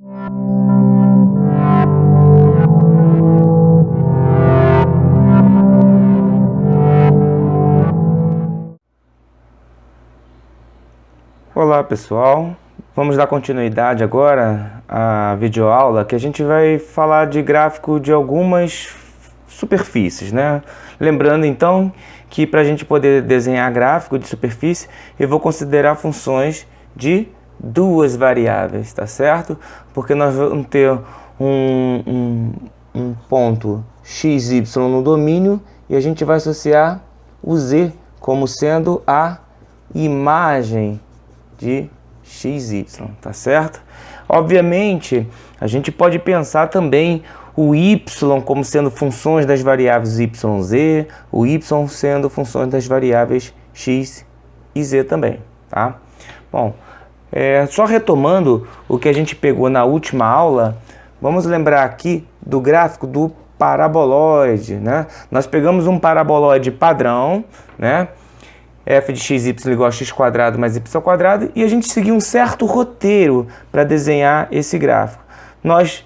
Olá pessoal, vamos dar continuidade agora à videoaula que a gente vai falar de gráfico de algumas superfícies, né? Lembrando então que para a gente poder desenhar gráfico de superfície eu vou considerar funções de duas variáveis, tá certo? Porque nós vamos ter um ponto x, y no domínio e a gente vai associar o z como sendo a imagem de xy, tá certo? Obviamente, a gente pode pensar também o y como sendo funções das variáveis y, z, o y sendo funções das variáveis x e z também, tá? Bom, só retomando o que a gente pegou na última aula, vamos lembrar aqui do gráfico do paraboloide, né? Nós pegamos um paraboloide padrão, né? F de x, y igual a x quadrado mais y quadrado, e a gente seguiu um certo roteiro para desenhar esse gráfico. Nós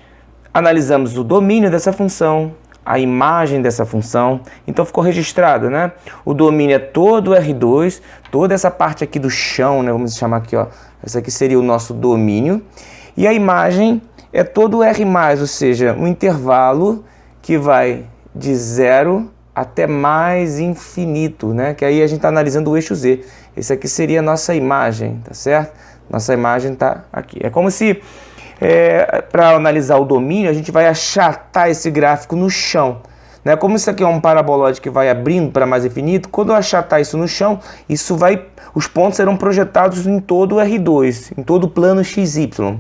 analisamos o domínio dessa função, a imagem dessa função, então ficou registrado, né? O domínio é todo o R2, toda essa parte aqui do chão, né? Vamos chamar aqui, ó, essa aqui seria o nosso domínio, e a imagem é todo o R+, ou seja, um intervalo que vai de 0 até mais infinito, né? Que aí a gente está analisando o eixo Z. Esse aqui seria a nossa imagem, tá certo? Nossa imagem está aqui. É como se, para analisar o domínio, a gente vai achatar esse gráfico no chão, né? Como isso aqui é um paraboloide que vai abrindo para mais infinito, quando eu achatar isso no chão, os pontos serão projetados em todo o R2, em todo o plano XY.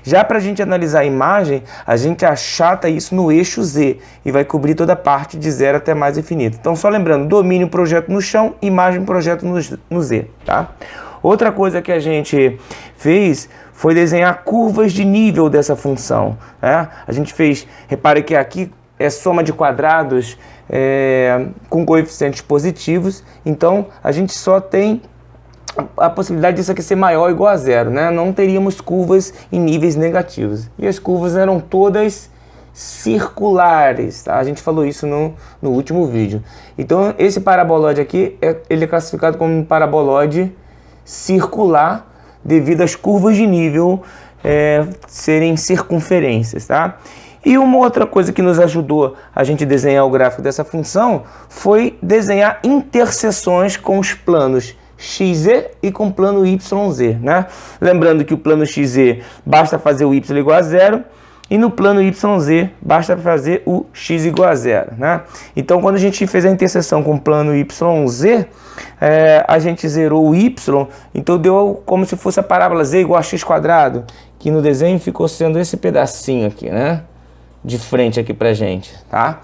Já para a gente analisar a imagem, a gente achata isso no eixo Z e vai cobrir toda a parte de 0 até mais infinito. Então, só lembrando, domínio projeto no chão, imagem projeto no Z, tá? Outra coisa que a gente fez foi desenhar curvas de nível dessa função, né? A gente fez, repare que aqui é soma de quadrados com coeficientes positivos, então a gente só tem a possibilidade disso aqui ser maior ou igual a 0, né? Não teríamos curvas em níveis negativos. E as curvas eram todas circulares, tá? A gente falou isso no último vídeo. Então, esse paraboloide aqui, ele é classificado como um paraboloide circular devido às curvas de nível serem circunferências, tá? E uma outra coisa que nos ajudou a gente desenhar o gráfico dessa função foi desenhar interseções com os planos XZ e com o plano YZ, né? Lembrando que o plano XZ basta fazer o Y igual a 0 e no plano YZ basta fazer o X igual a 0, né? Então, quando a gente fez a interseção com o plano YZ, a gente zerou o Y, então deu como se fosse a parábola Z igual a X quadrado, que no desenho ficou sendo esse pedacinho aqui, né? De frente aqui pra gente, tá?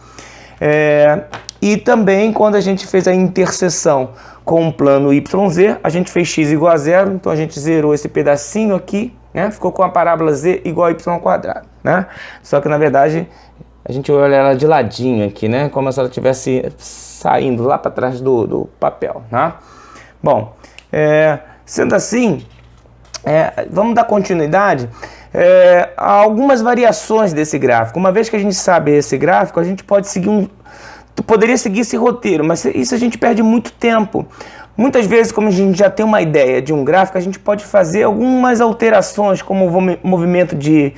E também quando a gente fez a interseção com o plano YZ, a gente fez x igual a 0, então a gente zerou esse pedacinho aqui, né? Ficou com a parábola z igual a y quadrado, né? Só que na verdade a gente olha ela de ladinho aqui, né? Como se ela estivesse saindo lá para trás do papel, né? Bom, sendo assim, vamos dar continuidade a algumas variações desse gráfico. Uma vez que a gente sabe esse gráfico, a gente pode seguir poderia seguir esse roteiro, mas isso a gente perde muito tempo. Muitas vezes, como a gente já tem uma ideia de um gráfico, a gente pode fazer algumas alterações, como o movimento de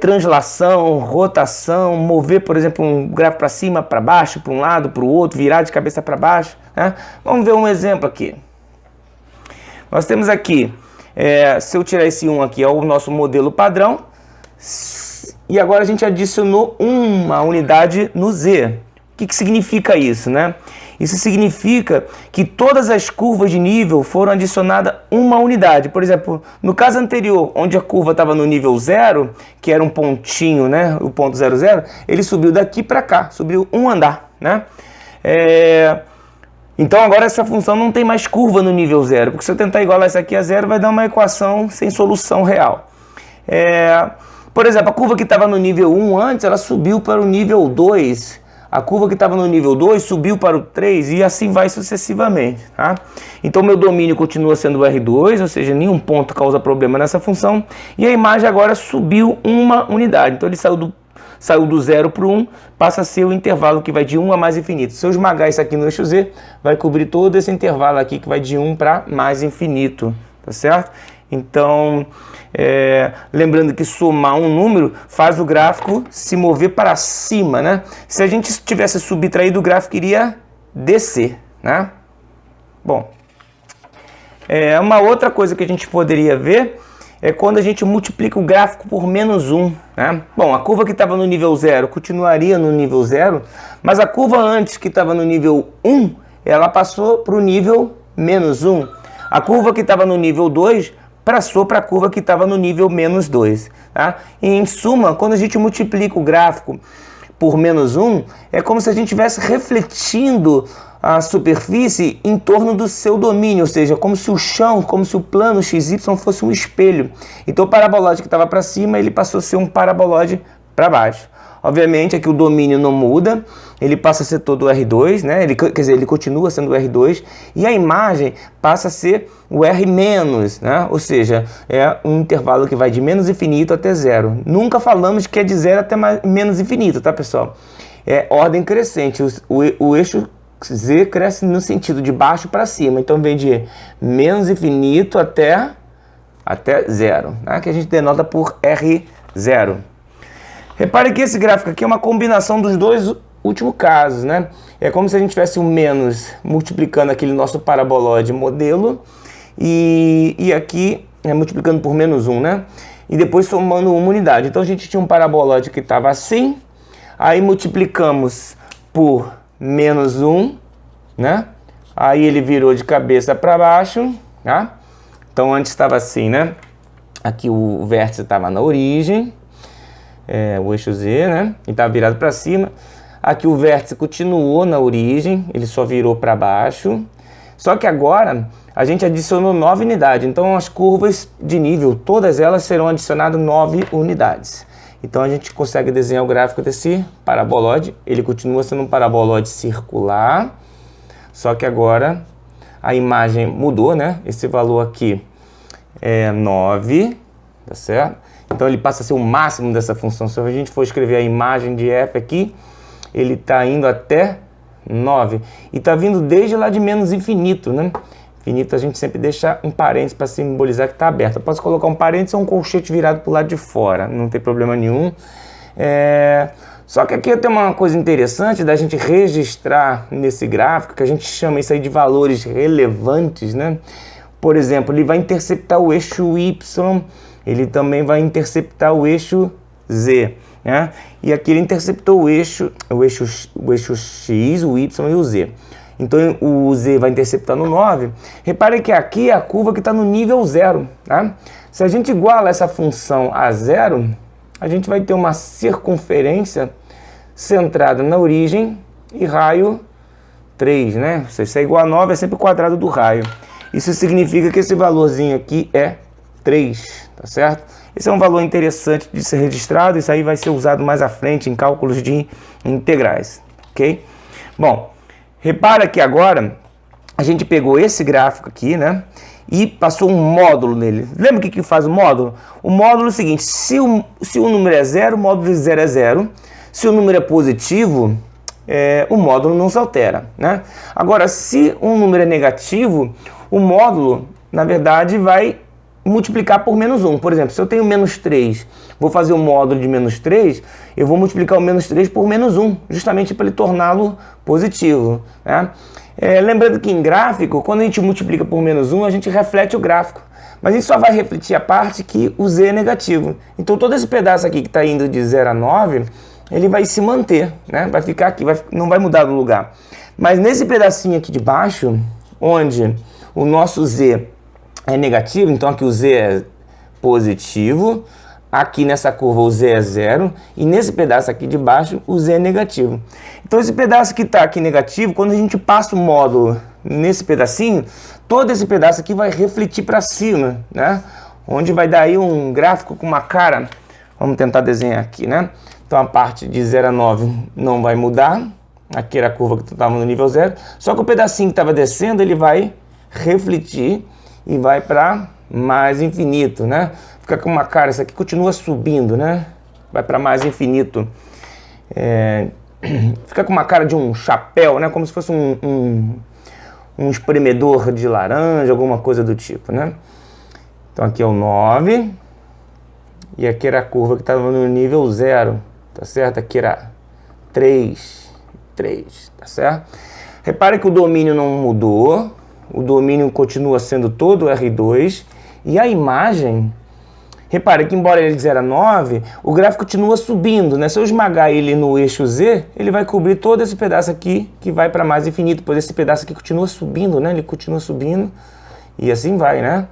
translação, rotação, mover, por exemplo, um gráfico para cima, para baixo, para um lado, para o outro, virar de cabeça para baixo, né? Vamos ver um exemplo aqui. Nós temos aqui, se eu tirar esse 1 aqui, é o nosso modelo padrão, e agora a gente adicionou uma unidade no Z. O que significa isso, né? Isso significa que todas as curvas de nível foram adicionadas uma unidade. Por exemplo, no caso anterior, onde a curva estava no nível 0, que era um pontinho, né? O ponto 0, 0, ele subiu daqui para cá, subiu um andar, né? Então agora essa função não tem mais curva no nível 0, porque se eu tentar igualar isso aqui a 0, vai dar uma equação sem solução real. Por exemplo, a curva que estava no nível 1 antes, ela subiu para o nível 2, A curva que estava no nível 2 subiu para o 3 e assim vai sucessivamente, tá? Então meu domínio continua sendo o R2, ou seja, nenhum ponto causa problema nessa função. E a imagem agora subiu uma unidade. Então ele saiu do 0 para o 1, passa a ser o intervalo que vai de 1 a mais infinito. Se eu esmagar isso aqui no eixo Z, vai cobrir todo esse intervalo aqui que vai de 1 para mais infinito, tá certo? Então, lembrando que somar um número faz o gráfico se mover para cima, né? Se a gente tivesse subtraído, o gráfico iria descer, né? Bom, uma outra coisa que a gente poderia ver é quando a gente multiplica o gráfico por menos 1, né? Bom, a curva que estava no nível 0 continuaria no nível 0, mas a curva antes que estava no nível 1, ela passou para o nível menos 1. A curva que estava no nível 2 passou para a curva que estava no nível menos 2. Tá? E em suma, quando a gente multiplica o gráfico por menos 1, é como se a gente estivesse refletindo a superfície em torno do seu domínio, ou seja, como se o chão, como se o plano XY fosse um espelho. Então o parabolóide que estava para cima, ele passou a ser um parabolóide para baixo. Obviamente aqui o domínio não muda, ele passa a ser todo o R2, né? Quer dizer, ele continua sendo o R2, e a imagem passa a ser o R-, né? Ou seja, é um intervalo que vai de menos infinito até zero. Nunca falamos que é de zero até menos infinito, tá, pessoal? É ordem crescente, o eixo Z cresce no sentido de baixo para cima, então vem de menos infinito até zero, né? Que a gente denota por R0. Repare que esse gráfico aqui é uma combinação dos dois últimos casos, né? É como se a gente tivesse um menos multiplicando aquele nosso parabolóide modelo e aqui multiplicando por menos 1, né? E depois somando uma unidade. Então a gente tinha um parabolóide que estava assim, aí multiplicamos por menos 1, né? Aí ele virou de cabeça para baixo, tá? Então antes estava assim, né? Aqui o vértice estava na origem, o eixo Z, né? E estava virado para cima. Aqui o vértice continuou na origem, ele só virou para baixo. Só que agora a gente adicionou 9 unidades. Então as curvas de nível, todas elas serão adicionadas 9 unidades. Então a gente consegue desenhar o gráfico desse parabolóide. Ele continua sendo um parabolóide circular, só que agora a imagem mudou, né? Esse valor aqui é 9, tá certo? Então ele passa a ser o máximo dessa função. Se a gente for escrever a imagem de f aqui, ele está indo até 9. E está vindo desde lá de menos infinito, né? Infinito a gente sempre deixa um parênteses para simbolizar que está aberto. Eu posso colocar um parênteses ou um colchete virado para o lado de fora, não tem problema nenhum. Só que aqui tem uma coisa interessante da gente registrar nesse gráfico, que a gente chama isso aí de valores relevantes, né? Por exemplo, ele vai interceptar o eixo Y, ele também vai interceptar o eixo Z, né? E aqui ele interceptou o eixo X, o Y e o Z. Então o Z vai interceptar no 9. Repare que aqui é a curva que está no nível 0. Tá? Se a gente iguala essa função a 0, a gente vai ter uma circunferência centrada na origem e raio 3. Né? Se é igual a 9, é sempre o quadrado do raio. Isso significa que esse valorzinho aqui é 3, tá certo? Esse é um valor interessante de ser registrado, isso aí vai ser usado mais à frente em cálculos de integrais, ok? Bom, repara que agora a gente pegou esse gráfico aqui, né? E passou um módulo nele. Lembra o que faz o módulo? O módulo é o seguinte, se o número é 0, o módulo de 0 é 0. Se o número é positivo, o módulo não se altera, né? Agora, se um número é negativo, o módulo, na verdade, vai multiplicar por menos 1. Por exemplo, se eu tenho menos 3, vou fazer o módulo de menos 3, eu vou multiplicar o menos 3 por menos 1, justamente para ele torná-lo positivo, né? Lembrando que em gráfico, quando a gente multiplica por menos 1, a gente reflete o gráfico. Mas a gente só vai refletir a parte que o Z é negativo. Então todo esse pedaço aqui que está indo de 0 a 9, ele vai se manter, né? Vai ficar aqui, não vai mudar do lugar. Mas nesse pedacinho aqui de baixo, onde o nosso Z é negativo, então aqui o Z é positivo, aqui nessa curva o Z é 0, e nesse pedaço aqui de baixo o Z é negativo. Então esse pedaço que está aqui negativo, quando a gente passa o módulo nesse pedacinho, todo esse pedaço aqui vai refletir para cima, né? Onde vai dar aí um gráfico com uma cara, vamos tentar desenhar aqui, né? Então a parte de 0 a 9 não vai mudar, Aqui era a curva que estava no nível 0. Só que o pedacinho que estava descendo, ele vai refletir e vai para mais infinito, né? Fica com uma cara, isso aqui continua subindo, né? Vai para mais infinito. Fica com uma cara de um chapéu, né? Como se fosse um espremedor de laranja, alguma coisa do tipo, né? Então aqui é o 9. E aqui era a curva que estava no nível 0, tá certo? Aqui era 3, tá certo? Repare que o domínio não mudou. O domínio continua sendo todo R2. E a imagem, repare que embora ele era 9, o gráfico continua subindo, né? Se eu esmagar ele no eixo Z, ele vai cobrir todo esse pedaço aqui que vai para mais infinito, pois esse pedaço aqui continua subindo, né? Ele continua subindo e assim vai, né?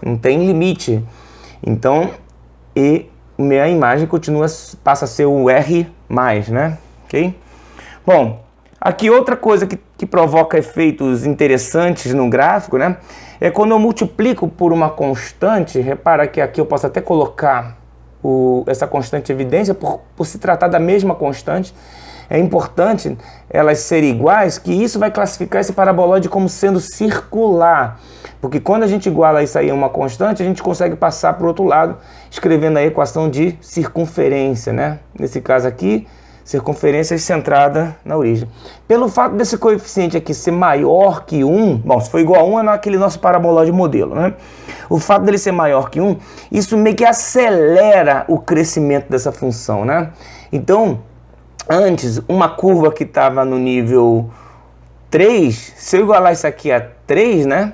Não tem limite. Então, e minha imagem passa a ser o R+, né? Ok? Bom, aqui outra coisa que provoca efeitos interessantes no gráfico, né? É quando eu multiplico por uma constante. Repara que aqui eu posso até colocar essa constante de evidência por se tratar da mesma constante. É importante elas serem iguais, que isso vai classificar esse paraboloide como sendo circular. Porque quando a gente iguala isso aí a uma constante, a gente consegue passar para o outro lado, escrevendo a equação de circunferência, né? Nesse caso aqui, circunferência centrada na origem. Pelo fato desse coeficiente aqui ser maior que 1, bom, se for igual a 1 é naquele nosso paraboloide modelo, né? O fato dele ser maior que 1, isso meio que acelera o crescimento dessa função, né? Então, antes, uma curva que estava no nível 3, se eu igualar isso aqui a 3, né?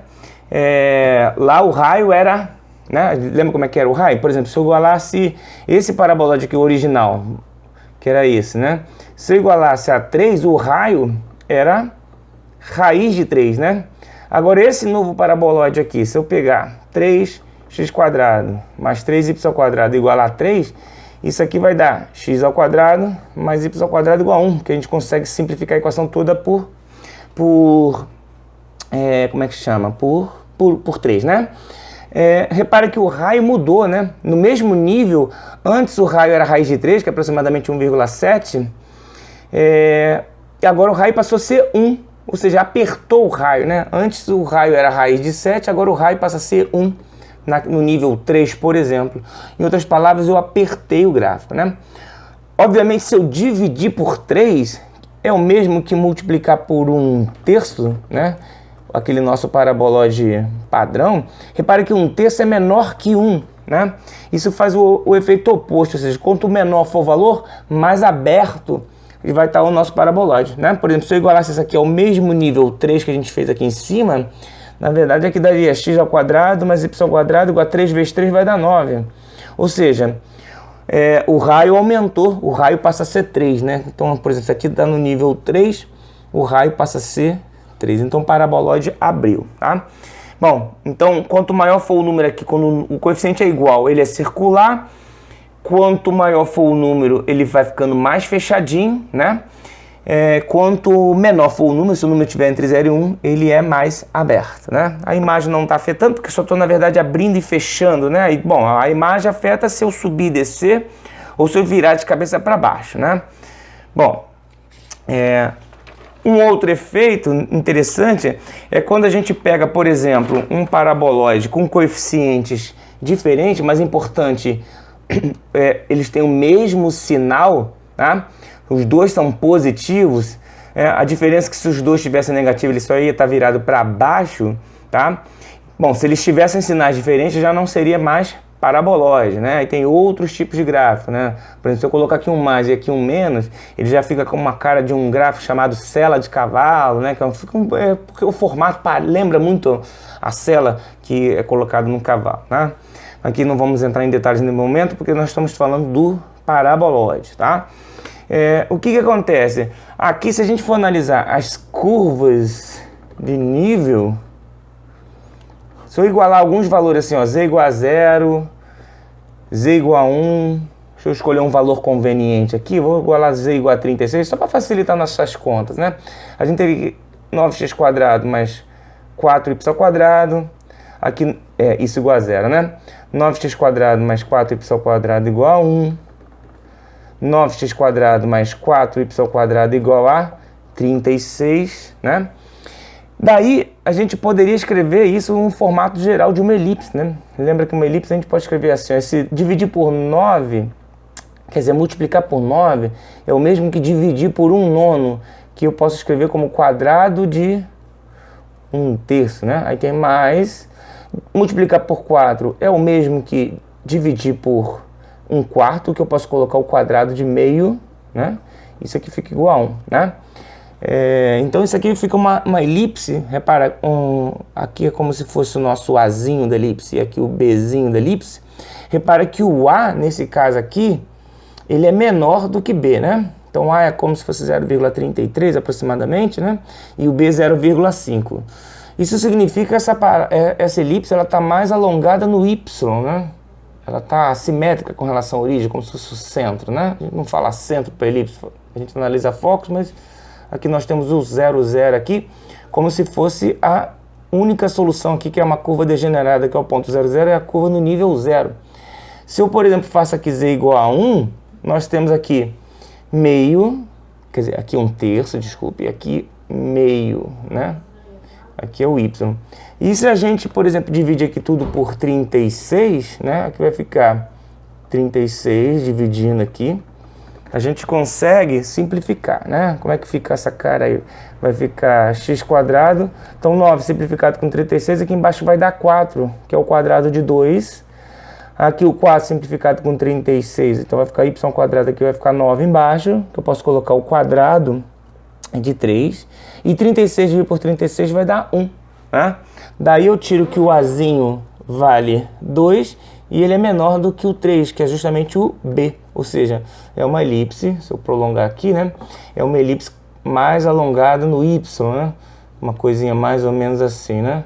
Lá o raio era, né? Lembra como é que era o raio? Por exemplo, se eu igualasse esse paraboloide aqui, o original, que era esse, né? Se eu igualasse a 3, o raio era raiz de 3, né? Agora esse novo paraboloide aqui, se eu pegar 3x² mais 3y² igual a 3, isso aqui vai dar x² mais y² igual a 1, que a gente consegue simplificar a equação toda por como é que chama? Por 3, né? Repare que o raio mudou, né? No mesmo nível, antes o raio era raiz de 3, que é aproximadamente 1,7, e agora o raio passou a ser 1, ou seja, apertou o raio, né? Antes o raio era raiz de 7, agora o raio passa a ser 1, no nível 3, por exemplo. Em outras palavras, eu apertei o gráfico, né? Obviamente, se eu dividir por 3, é o mesmo que multiplicar por 1/3, né? Aquele nosso paraboloide padrão. Repare que 1/3 é menor que 1, né? Isso faz o efeito oposto, ou seja, quanto menor for o valor, mais aberto vai estar o nosso paraboloide, né? Por exemplo, se eu igualasse isso aqui ao mesmo nível 3 que a gente fez aqui em cima, na verdade aqui daria x² mais y² igual a 3 vezes 3 vai dar 9. Ou seja, o raio aumentou, o raio passa a ser 3, né? Então, por exemplo, isso aqui está no nível 3, o raio passa a ser 3. Então, o paraboloide abriu, tá? Bom, então, quanto maior for o número aqui, quando o coeficiente é igual, ele é circular. Quanto maior for o número, ele vai ficando mais fechadinho, né? Quanto menor for o número, se o número estiver entre 0 e 1, ele é mais aberto, né? A imagem não está afetando, porque eu só estou, na verdade, abrindo e fechando, né? E, bom, a imagem afeta se eu subir e descer, ou se eu virar de cabeça para baixo, né? Bom, um outro efeito interessante é quando a gente pega, por exemplo, um paraboloide com coeficientes diferentes, mas importante, eles têm o mesmo sinal, tá? Os dois são positivos. A diferença é que se os dois tivessem negativo, ele só ia estar virado para baixo, tá? Bom, se eles tivessem sinais diferentes, já não seria mais paraboloide, né? E tem outros tipos de gráfico, né? Por exemplo, se eu colocar aqui um mais e aqui um menos, ele já fica com uma cara de um gráfico chamado sela de cavalo, né? Porque o formato lembra muito a sela que é colocada no cavalo, né? Aqui não vamos entrar em detalhes no momento, porque nós estamos falando do paraboloide, tá? O que acontece? Aqui, se a gente for analisar as curvas de nível, se eu igualar alguns valores assim, ó, z igual a 0, z igual a 1, deixa eu escolher um valor conveniente aqui, vou igualar z igual a 36, só para facilitar nossas contas, né? A gente teria 9x² mais 4y², aqui isso igual a 0, né? 9x² mais 4y² igual a 1, 9x² mais 4y² igual a 36, né? Daí a gente poderia escrever isso em um formato geral de uma elipse, né? Lembra que uma elipse a gente pode escrever assim, ó, se dividir por 9, quer dizer, multiplicar por 9 é o mesmo que dividir por 1/9, que eu posso escrever como quadrado de 1/3, né? Aí tem mais, multiplicar por 4 é o mesmo que dividir por 1/4, que eu posso colocar o quadrado de meio, né? Isso aqui fica igual a 1, né? Então isso aqui fica uma elipse, repara, aqui é como se fosse o nosso Azinho da elipse e aqui o Bzinho da elipse. Repara que o A, nesse caso aqui, ele é menor do que B, né? Então A é como se fosse 0,33 aproximadamente, né? E o B 0,5. Isso significa que essa elipse ela está mais alongada no Y, né? Ela está assimétrica com relação à origem, como se fosse o centro, né? A gente não fala centro para elipse, a gente analisa focos, mas aqui nós temos o 0, 0 aqui, como se fosse a única solução aqui, que é uma curva degenerada, que é o ponto 0, 0, é a curva no nível 0. Se eu, por exemplo, faço aqui z igual a 1, nós temos aqui meio, quer dizer, aqui 1/3, desculpe, e aqui meio, né? Aqui é o y. E se a gente, por exemplo, dividir aqui tudo por 36, né? Aqui vai ficar 36 dividindo aqui. A gente consegue simplificar, né? Como é que fica essa cara aí? Vai ficar x². Então 9 simplificado com 36, aqui embaixo vai dar 4, que é o quadrado de 2. Aqui o 4 simplificado com 36, então vai ficar y², aqui vai ficar 9 embaixo, que eu posso colocar o quadrado de 3. E 36 dividido por 36 vai dar 1, né? Daí eu tiro que o Azinho vale 2 e ele é menor do que o 3, que é justamente o B. Ou seja, é uma elipse, se eu prolongar aqui, né? É uma elipse mais alongada no Y, né? Uma coisinha mais ou menos assim, né?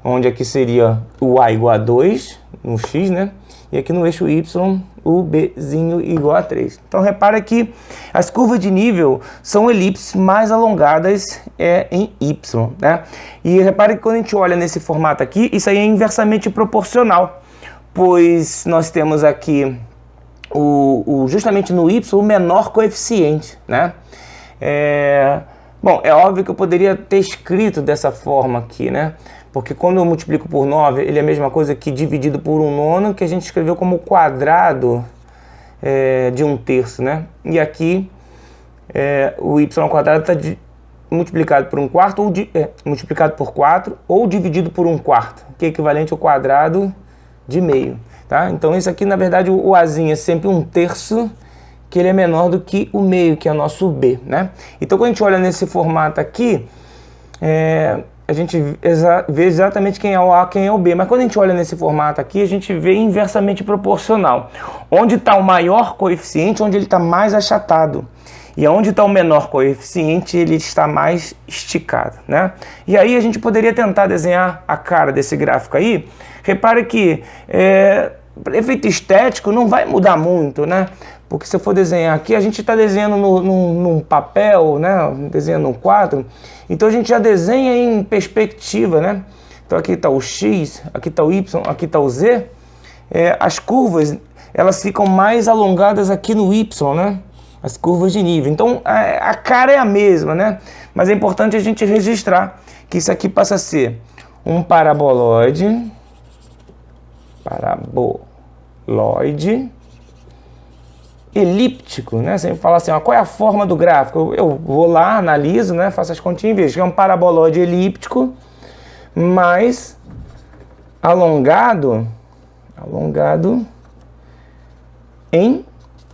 Onde aqui seria o A igual a 2 no X, né? E aqui no eixo Y, o Bzinho igual a 3. Então repara que as curvas de nível são elipses mais alongadas em Y, né? E repara que quando a gente olha nesse formato aqui, isso aí é inversamente proporcional, pois nós temos aqui justamente no Y o menor coeficiente, né? Bom, é óbvio que eu poderia ter escrito dessa forma aqui, né? Porque quando eu multiplico por 9, ele é a mesma coisa que dividido por 1/9, que a gente escreveu como quadrado de 1/3, né? E aqui o y² está multiplicado por 1/4, ou multiplicado por 4, ou dividido por 1/4, que é equivalente ao quadrado de meio, tá? Então isso aqui, na verdade, o Azinho é sempre 1/3, que ele é menor do que o meio, que é o nosso B, né? Então quando a gente olha nesse formato aqui, a gente vê exatamente quem é o A, quem é o B. Mas quando a gente olha nesse formato aqui, a gente vê inversamente proporcional. Onde está o maior coeficiente, onde ele está mais achatado. E onde está o menor coeficiente, ele está mais esticado, né? E aí a gente poderia tentar desenhar a cara desse gráfico aí. Repare que efeito estético não vai mudar muito, né? Porque se eu for desenhar aqui, a gente está desenhando num papel, né? Desenhando num quadro. Então a gente já desenha em perspectiva, né? Então aqui está o X, aqui está o Y, aqui está o Z. As curvas, elas ficam mais alongadas aqui no Y, né? As curvas de nível. Então a cara é a mesma, né? Mas é importante a gente registrar que isso aqui passa a ser um paraboloide elíptico, né? Sempre fala assim, ó, qual é a forma do gráfico? Eu vou lá, analiso, né? Faço as continhas e vejo que é um paraboloide elíptico, mais alongado em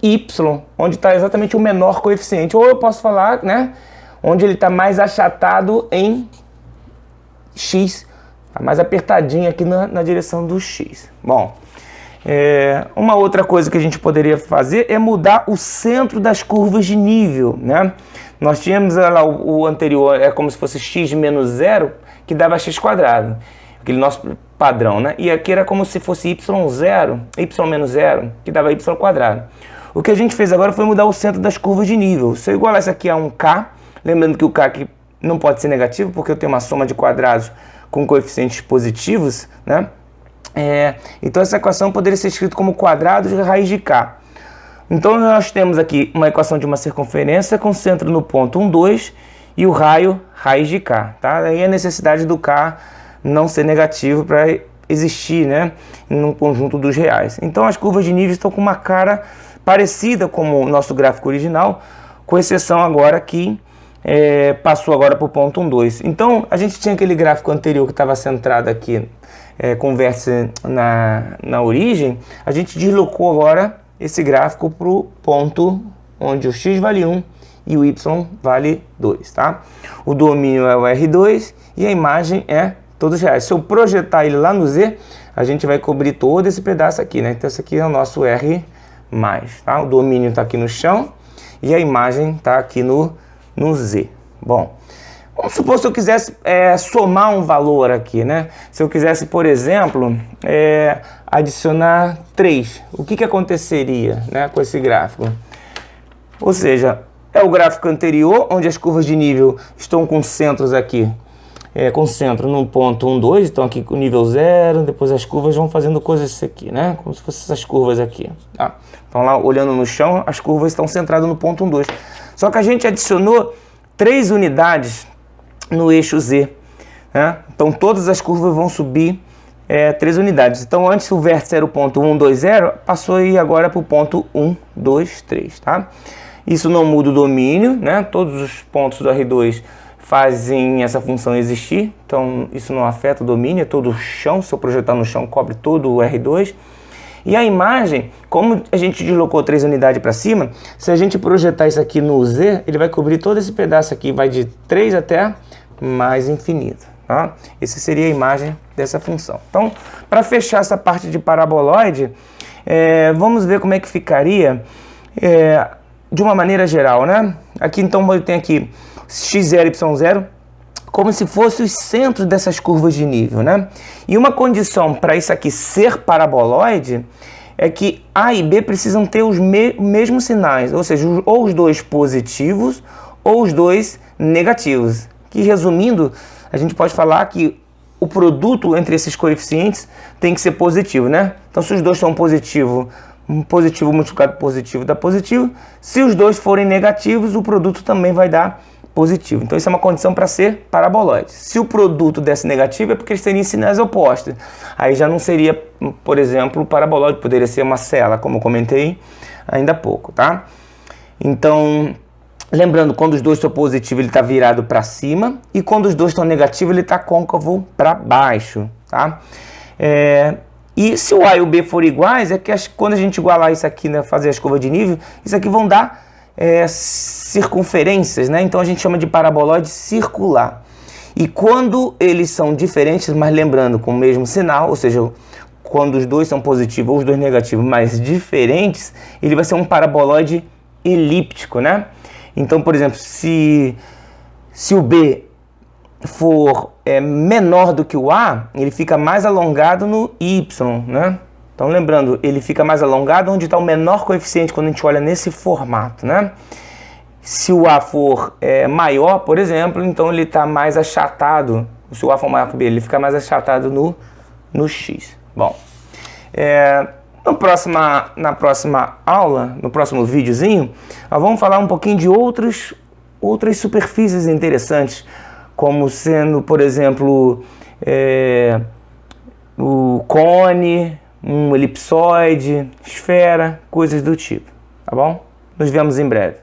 Y, onde está exatamente o menor coeficiente. Ou eu posso falar, né? Onde ele está mais achatado em X, tá mais apertadinho aqui na direção do X. Bom, uma outra coisa que a gente poderia fazer é mudar o centro das curvas de nível, né? Nós tínhamos lá o anterior, como se fosse x menos 0, que dava x², aquele nosso padrão, né? E aqui era como se fosse y0, y menos 0, que dava y². O que a gente fez agora foi mudar o centro das curvas de nível. Se eu igualar isso aqui a um k, lembrando que o k aqui não pode ser negativo, porque eu tenho uma soma de quadrados com coeficientes positivos, né? Então essa equação poderia ser escrita como quadrado de raiz de k. Então nós temos aqui uma equação de uma circunferência com centro no ponto 1, 2 e o raio, raiz de K, tá? Aí a necessidade do K não ser negativo para existir, né, no conjunto dos reais. Então as curvas de nível estão com uma cara parecida com o nosso gráfico original, com exceção agora que passou agora para o ponto 1, 2. Então a gente tinha aquele gráfico anterior que estava centrado aqui com o vértice na origem, a gente deslocou agora esse gráfico para o ponto onde o x vale 1 e o y vale 2, tá? O domínio é o R2 e a imagem é todos reais. Se eu projetar ele lá no Z, a gente vai cobrir todo esse pedaço aqui, né? Então esse aqui é o nosso R+, tá? O domínio está aqui no chão e a imagem está aqui no Z. Bom, vamos supor se eu quisesse somar um valor aqui, né? Se eu quisesse, por exemplo, adicionar 3, o que aconteceria, né, com esse gráfico? Ou seja, é o gráfico anterior, onde as curvas de nível estão com centros aqui, com centro no ponto 1, 2, então aqui com nível 0, depois as curvas vão fazendo coisas aqui, né? Como se fossem essas curvas aqui, tá? Então lá, olhando no chão, as curvas estão centradas no ponto 1, 2. Só que a gente adicionou 3 unidades no eixo Z, né? Então todas as curvas vão subir 3 unidades. Então antes o vértice era o ponto 1, 2, 0, passou aí agora para o ponto 1, 2, 3, tá? Isso não muda o domínio, né? Todos os pontos do R2 fazem essa função existir, então isso não afeta o domínio, é todo o chão, se eu projetar no chão cobre todo o R2. E a imagem, como a gente deslocou 3 unidades para cima, se a gente projetar isso aqui no Z, ele vai cobrir todo esse pedaço aqui, vai de 3 até mais infinito, tá? Essa seria a imagem dessa função. Então, para fechar essa parte de paraboloide, vamos ver como é que ficaria de uma maneira geral, né? Aqui então eu tenho aqui x0 e y0 como se fossem os centros dessas curvas de nível, né? E uma condição para isso aqui ser paraboloide é que A e B precisam ter os mesmos sinais, ou seja, ou os dois positivos ou os dois negativos. Que resumindo, a gente pode falar que o produto entre esses coeficientes tem que ser positivo, né? Então se os dois são positivos, positivo multiplicado por positivo dá positivo. Se os dois forem negativos, o produto também vai dar positivo. Então isso é uma condição para ser paraboloide. Se o produto desse negativo é porque eles teriam sinais opostos. Aí já não seria, por exemplo, paraboloide, poderia ser uma cela, como eu comentei ainda há pouco, tá? Então, lembrando, quando os dois estão positivos, ele está virado para cima, e quando os dois estão negativos, ele está côncavo para baixo, tá? E se o A e o B forem iguais, é que quando a gente igualar isso aqui, né, fazer as curvas de nível, isso aqui vão dar circunferências, né? Então a gente chama de paraboloide circular. E quando eles são diferentes, mas lembrando com o mesmo sinal, ou seja, quando os dois são positivos ou os dois negativos, mas diferentes, ele vai ser um paraboloide elíptico, né? Então, por exemplo, se o B for menor do que o A, ele fica mais alongado no Y, né? Então, lembrando, ele fica mais alongado onde está o menor coeficiente quando a gente olha nesse formato, né? Se o A for maior, por exemplo, então ele está mais achatado. Se o A for maior que o B, ele fica mais achatado no X. Bom, na próxima aula, no próximo videozinho, nós vamos falar um pouquinho de outras superfícies interessantes, como sendo, por exemplo, o cone, um elipsoide, esfera, coisas do tipo, tá bom? Nos vemos em breve.